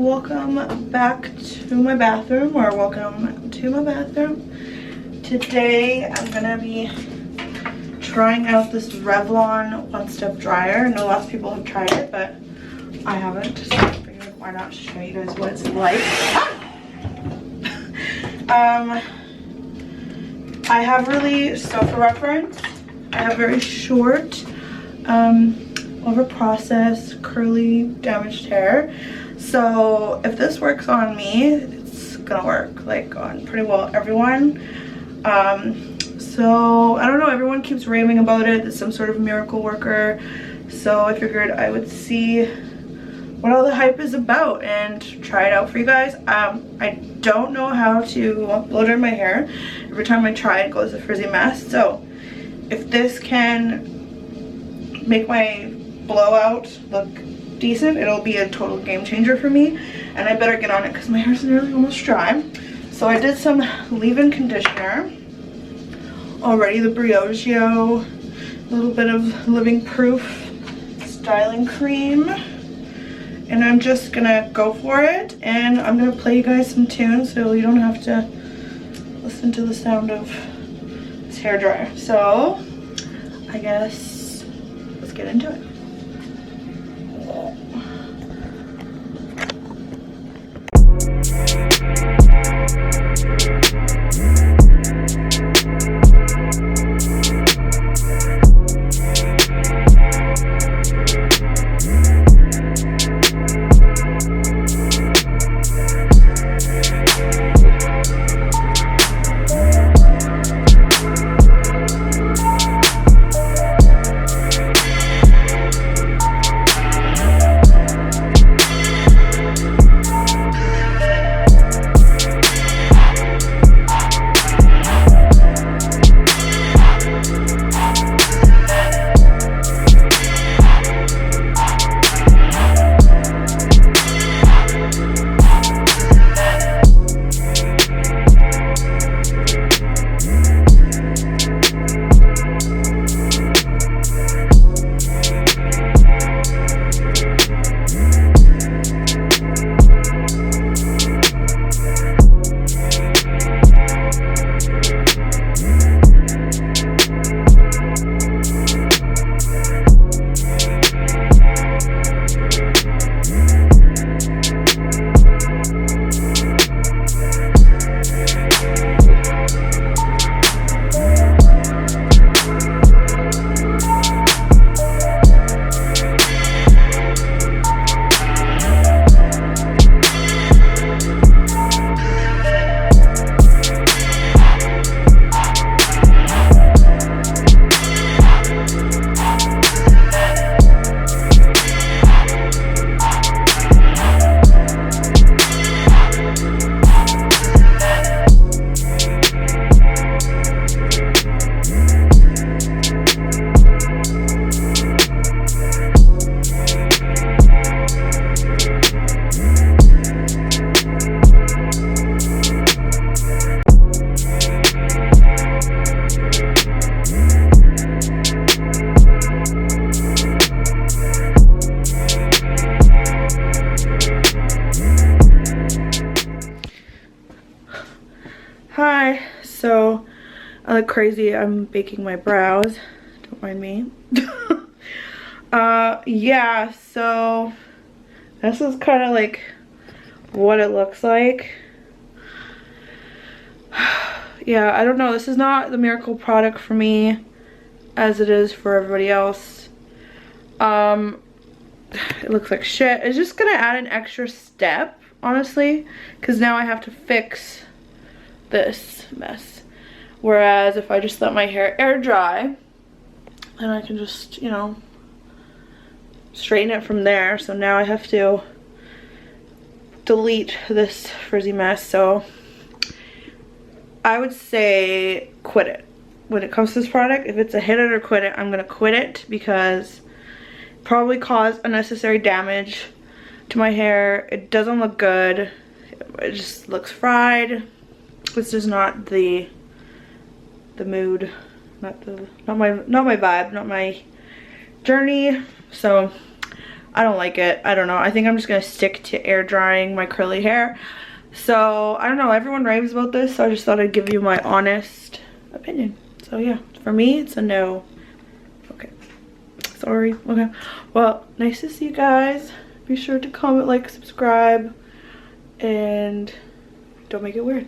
welcome back to my bathroom, or welcome to my bathroom. Today I'm gonna be trying out this Revlon one-step dryer. I know lots of people have tried it, but I haven't, so I figured why not show you guys what it's like. I have really, so for reference, I have very short, over-processed, curly, damaged hair. So if this works on me, it's gonna work like on pretty well everyone. So I don't know, everyone keeps raving about it. It's some sort of miracle worker. So I figured I would see what all the hype is about and try it out for you guys. I don't know how to blow dry my hair. Every time I try, it goes a frizzy mess. So if this can make my blowout look decent, it'll be a total game changer for me. And I better get on it because my hair's nearly almost dry. So I did some leave-in conditioner already, the Briogeo, a little bit of Living Proof styling cream, and I'm just gonna go for it. And I'm gonna play you guys some tunes so you don't have to listen to the sound of this hair dryer. So I guess let's get into it. Hi, so I look crazy. I'm baking my brows. Don't mind me. Yeah, so this is kind of like what it looks like. Yeah, I don't know. This is not the miracle product for me as it is for everybody else. It looks like shit. It's just gonna add an extra step, honestly, because now I have to fix this mess. Whereas if I just let my hair air dry, then I can just, you know, straighten it from there. So now I have to delete this frizzy mess. So I would say quit it. When it comes to this product, if it's a hit it or quit it, I'm gonna quit it because it probably caused unnecessary damage to my hair. It doesn't look good. It just looks fried. This is not the mood, not my vibe, not my journey. So I don't like it. I don't know. I think I'm just gonna stick to air drying my curly hair. So I don't know, everyone raves about this, so I just thought I'd give you my honest opinion. So yeah, for me it's a no. Okay, sorry. Okay, well, nice to see you guys. Be sure to comment, like, subscribe, and don't make it weird.